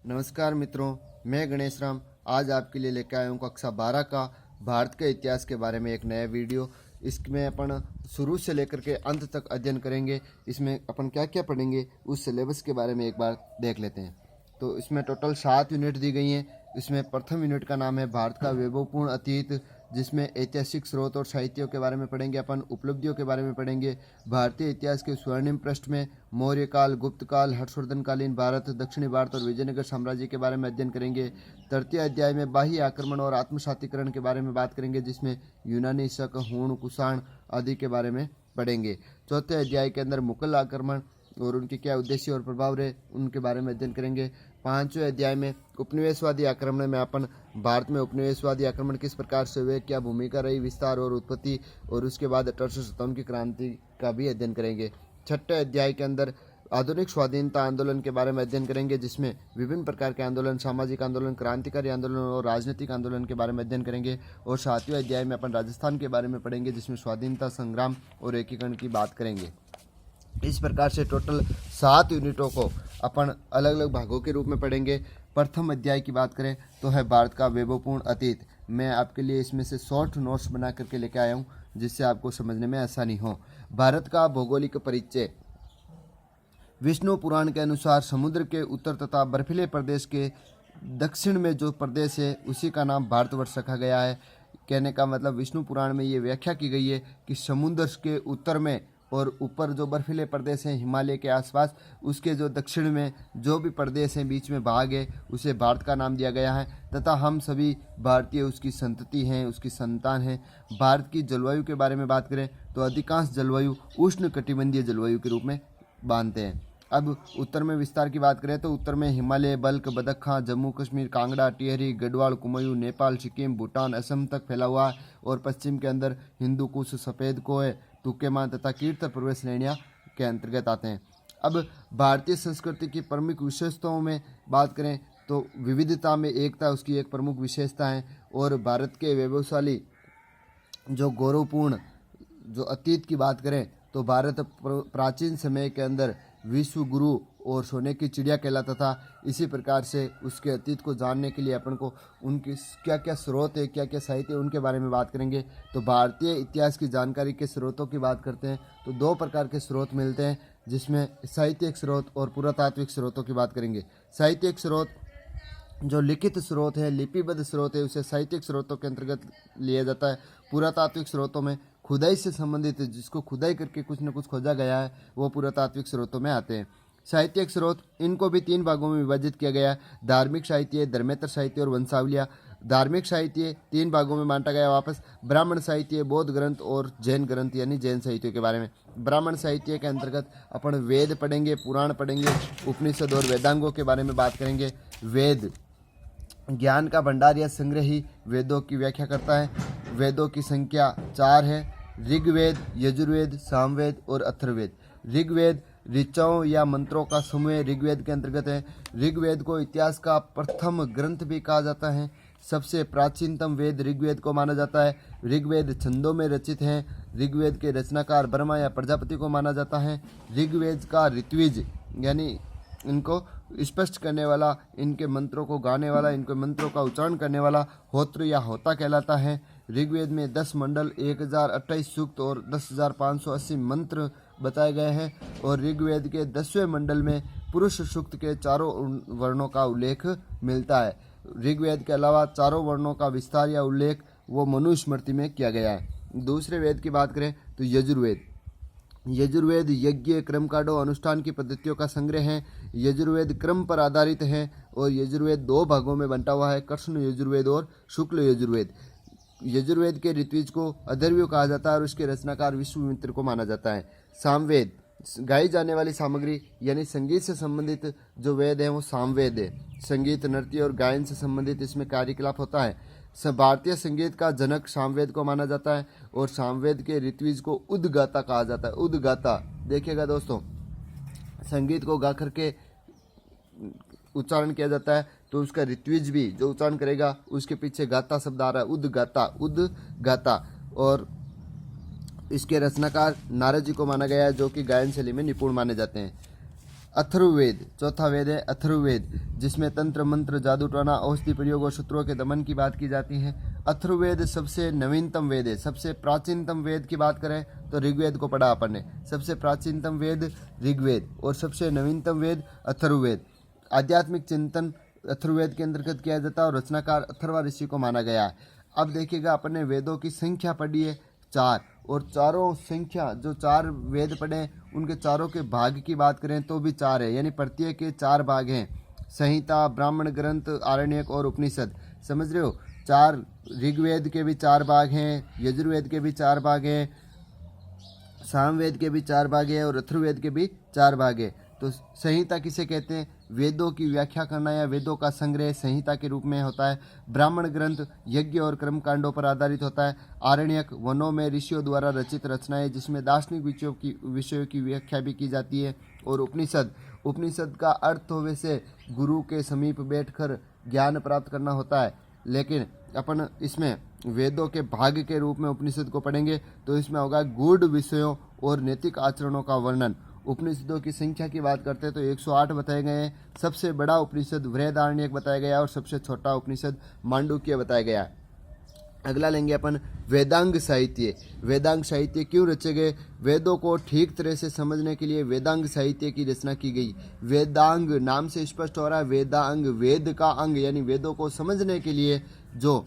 नमस्कार मित्रों, मैं गणेश राम आज आपके लिए लेकर आया हूँ कक्षा 12 का भारत के इतिहास के बारे में एक नया वीडियो। इसमें अपन शुरू से लेकर के अंत तक अध्ययन करेंगे। इसमें अपन क्या क्या पढ़ेंगे उस सिलेबस के बारे में एक बार देख लेते हैं। तो इसमें टोटल 7 यूनिट दी गई हैं। इसमें प्रथम यूनिट का नाम है भारत का वैभवपूर्ण अतीत, जिसमें ऐतिहासिक स्रोत और साहित्यों के बारे में पढ़ेंगे। अपन उपलब्धियों के बारे में पढ़ेंगे। भारतीय इतिहास के स्वर्णिम पृष्ठ में मौर्य काल, गुप्त काल, हर्षवर्धनकालीन भारत, दक्षिणी भारत और विजयनगर साम्राज्य के बारे में अध्ययन करेंगे। तृतीय अध्याय में बाह्य आक्रमण और आत्मसातीकरण के बारे में बात करेंगे, जिसमें यूनानी, शक, हूण, कुषाण आदि के बारे में पढ़ेंगे। चौथे अध्याय के अंदर मुगल आक्रमण और उनके क्या उद्देश्य और प्रभाव रहे उनके बारे में अध्ययन करेंगे। पांचवें अध्याय में उपनिवेशवादी आक्रमण में अपन भारत में उपनिवेशवादी आक्रमण किस प्रकार से हुए, क्या भूमिका रही, विस्तार और उत्पत्ति, और उसके बाद 1857 की क्रांति का भी अध्ययन करेंगे। छठे अध्याय के अंदर आधुनिक स्वाधीनता आंदोलन के बारे में अध्ययन करेंगे, जिसमें विभिन्न प्रकार के आंदोलन, सामाजिक आंदोलन, क्रांतिकारी आंदोलन और राजनीतिक आंदोलन के बारे में अध्ययन करेंगे। और सातवें अध्याय में अपन राजस्थान के बारे में पढ़ेंगे, जिसमें स्वाधीनता संग्राम और एकीकरण की बात करेंगे। इस प्रकार से टोटल 7 यूनिटों को अपन अलग अलग भागों के रूप में पढ़ेंगे। प्रथम अध्याय की बात करें तो है भारत का वैभवपूर्ण अतीत। मैं आपके लिए इसमें से शॉर्ट नोट्स बना करके लेके आया हूँ, जिससे आपको समझने में आसानी हो। भारत का भौगोलिक परिचय। विष्णु पुराण के अनुसार समुद्र के उत्तर तथा बर्फीले प्रदेश के दक्षिण में जो प्रदेश है उसी का नाम भारतवर्ष रखा गया है। कहने का मतलब विष्णु पुराण में ये व्याख्या की गई है कि समुद्र के उत्तर में और ऊपर जो बर्फीले प्रदेश हैं हिमालय के आसपास, उसके जो दक्षिण में जो भी प्रदेश हैं, बीच में भाग है, उसे भारत का नाम दिया गया है। तथा हम सभी भारतीय उसकी संतति हैं, उसकी संतान हैं। भारत की जलवायु के बारे में बात करें तो अधिकांश जलवायु उष्ण कटिबंधीय जलवायु के रूप में बांधते हैं। अब उत्तर में विस्तार की बात करें तो उत्तर में हिमालय, बल्ख, बदख्शां, जम्मू कश्मीर, कांगड़ा, टिहरी, गढ़वाल, कुमायूं, नेपाल, सिक्किम, भूटान, असम तक फैला हुआ है। और पश्चिम के अंदर हिंदू कुश, सफ़ेद कोय, तुर्कमान तथा कीर्त पर्वत श्रेणियाँ के अंतर्गत आते हैं। अब भारतीय संस्कृति की प्रमुख विशेषताओं में बात करें तो विविधता में एकता उसकी एक प्रमुख विशेषता है। और भारत के वैभवशाली जो गौरवपूर्ण जो अतीत की बात करें तो भारत प्राचीन समय के अंदर विश्व गुरु और सोने की चिड़िया कहलाता था। इसी प्रकार से उसके अतीत को जानने के लिए अपन को उनकी क्या क्या स्रोत है, क्या क्या साहित्य है, उनके बारे में बात करेंगे। तो भारतीय इतिहास की जानकारी के स्रोतों की बात करते हैं तो 2 प्रकार के स्रोत मिलते हैं, जिसमें साहित्यिक स्रोत और पुरातात्विक स्रोतों की बात करेंगे। साहित्यिक स्रोत जो लिखित स्रोत है, लिपिबद्ध स्रोत है, उसे साहित्यिक स्रोतों के अंतर्गत लिया जाता है। पुरातात्विक स्रोतों में खुदाई से संबंधित, जिसको खुदाई करके कुछ न कुछ खोजा गया है, वो पुरातात्विक स्रोतों में आते हैं। साहित्यिक स्रोत, इनको भी 3 भागों में विभाजित किया गया है। धार्मिक साहित्य, धर्मेतर साहित्य और वंशावलियाँ। धार्मिक साहित्य 3 भागों में बांटा गया वापस। ब्राह्मण साहित्य, बौद्ध ग्रंथ और जैन ग्रंथ यानी जैन साहित्य के बारे में। ब्राह्मण साहित्य के अंतर्गत अपन वेद पढ़ेंगे, पुराण पढ़ेंगे, उपनिषद और वेदांगों के बारे में बात करेंगे। वेद ज्ञान का भंडार या संग्रह ही वेदों की व्याख्या करता है। वेदों की संख्या 4 है। ऋग्वेद, यजुर्वेद, सामवेद और अथर्ववेद। ऋग्वेद ऋचाओं या मंत्रों का समूह ऋग्वेद के अंतर्गत है। ऋग्वेद को इतिहास का प्रथम ग्रंथ भी कहा जाता है। सबसे प्राचीनतम वेद ऋग्वेद को माना जाता है। ऋग्वेद छंदों में रचित है। ऋग्वेद के रचनाकार ब्रह्मा या प्रजापति को माना जाता है। ऋग्वेद का ऋत्विज यानी इनको स्पष्ट करने वाला, इनके मंत्रों को गाने वाला, इनके मंत्रों का उच्चारण करने वाला होत्र या होता कहलाता है। ऋग्वेद में 10 मंडल, 1028 सूक्त और 10,580 मंत्र बताए गए हैं। और ऋग्वेद के 10वें मंडल में पुरुष सूक्त के 4 वर्णों का उल्लेख मिलता है। ऋग्वेद के अलावा 4 वर्णों का विस्तार या उल्लेख वो मनुस्मृति में किया गया है। दूसरे वेद की बात करें तो यजुर्वेद। यजुर्वेद यज्ञ, कर्मकांडों, अनुष्ठान की पद्धतियों का संग्रह है। यजुर्वेद क्रम पर आधारित है और यजुर्वेद 2 भागों में बंटा हुआ है, कृष्ण यजुर्वेद और शुक्ल यजुर्वेद। यजुर्वेद के ऋत्विज को अथर्ववेद कहा जाता है और उसके रचनाकार विश्वामित्र को माना जाता है। सामवेद गाई जाने वाली सामग्री यानी संगीत से संबंधित जो वेद है वो सामवेद है। संगीत, नृत्य और गायन से संबंधित इसमें कार्यकलाप होता है। भारतीय संगीत का जनक सामवेद को माना जाता है और सामवेद के ऋत्विज को उद्गाता कहा जाता है। उद्गाता देखिएगा दोस्तों, संगीत को गा करके उच्चारण किया जाता है तो उसका ऋत्विज भी जो उच्चारण करेगा उसके पीछे गाता शब्द आ रहा है, उद्गाता, उद्गाता। और इसके रचनाकार नारद जी को माना गया है, जो कि गायन शैली में निपुण माने जाते हैं। अथर्ववेद, चौथा वेद है अथर्ववेद, जिसमें तंत्र मंत्र जादू टोना औषधि प्रयोग और शत्रुओं के दमन की बात की जाती है। अथर्ववेद सबसे नवीनतम वेद है। सबसे प्राचीनतम वेद की बात करें तो ऋग्वेद को पढ़ा अपन ने। सबसे प्राचीनतम वेद ऋग्वेद और सबसे नवीनतम वेद अथर्ववेद। आध्यात्मिक चिंतन अथर्ववेद के अंतर्गत किया जाता है और रचनाकार अथर्वा ऋषि को माना गया है। अब देखिएगा, अपन ने वेदों की संख्या पढ़ी है 4, और चारों संख्या जो 4 वेद पढ़े उनके चारों के भाग की बात करें तो भी 4 है, यानी प्रत्येक के 4 भाग हैं। संहिता, ब्राह्मण ग्रंथ, आरण्यक और उपनिषद, समझ रहे हो। 4 ऋग्वेद के भी 4 भाग हैं, यजुर्वेद के भी 4 भाग हैं, सामवेद के भी 4 भाग हैं और अथर्ववेद के भी 4 भाग हैं। तो संहिता किसे कहते हैं? वेदों की व्याख्या करना या वेदों का संग्रह संहिता के रूप में होता है। ब्राह्मण ग्रंथ यज्ञ और कर्मकांडों पर आधारित होता है। आरण्यक वनों में ऋषियों द्वारा रचित रचनाएं जिसमें दार्शनिक विषयों की व्याख्या भी की जाती है। और उपनिषद का अर्थ हो वैसे गुरु के समीप बैठकर ज्ञान प्राप्त करना होता है, लेकिन अपन इसमें वेदों के भाग के रूप में उपनिषद को पढ़ेंगे तो इसमें होगा गूढ़ विषयों और नैतिक आचरणों का वर्णन। उपनिषदों की संख्या की बात करते हैं तो 108 बताए गए हैं। सबसे बड़ा उपनिषद बृहदारण्यक बताया गया और सबसे छोटा उपनिषद मांडुक्य बताया गया। अगला लेंगे अपन वेदांग साहित्य। वेदांग साहित्य क्यों रचे गए? वेदों को ठीक तरह से समझने के लिए वेदांग साहित्य की रचना की गई। वेदांग नाम से स्पष्ट हो रहा है, वेदांग वेद का अंग, यानी वेदों को समझने के लिए जो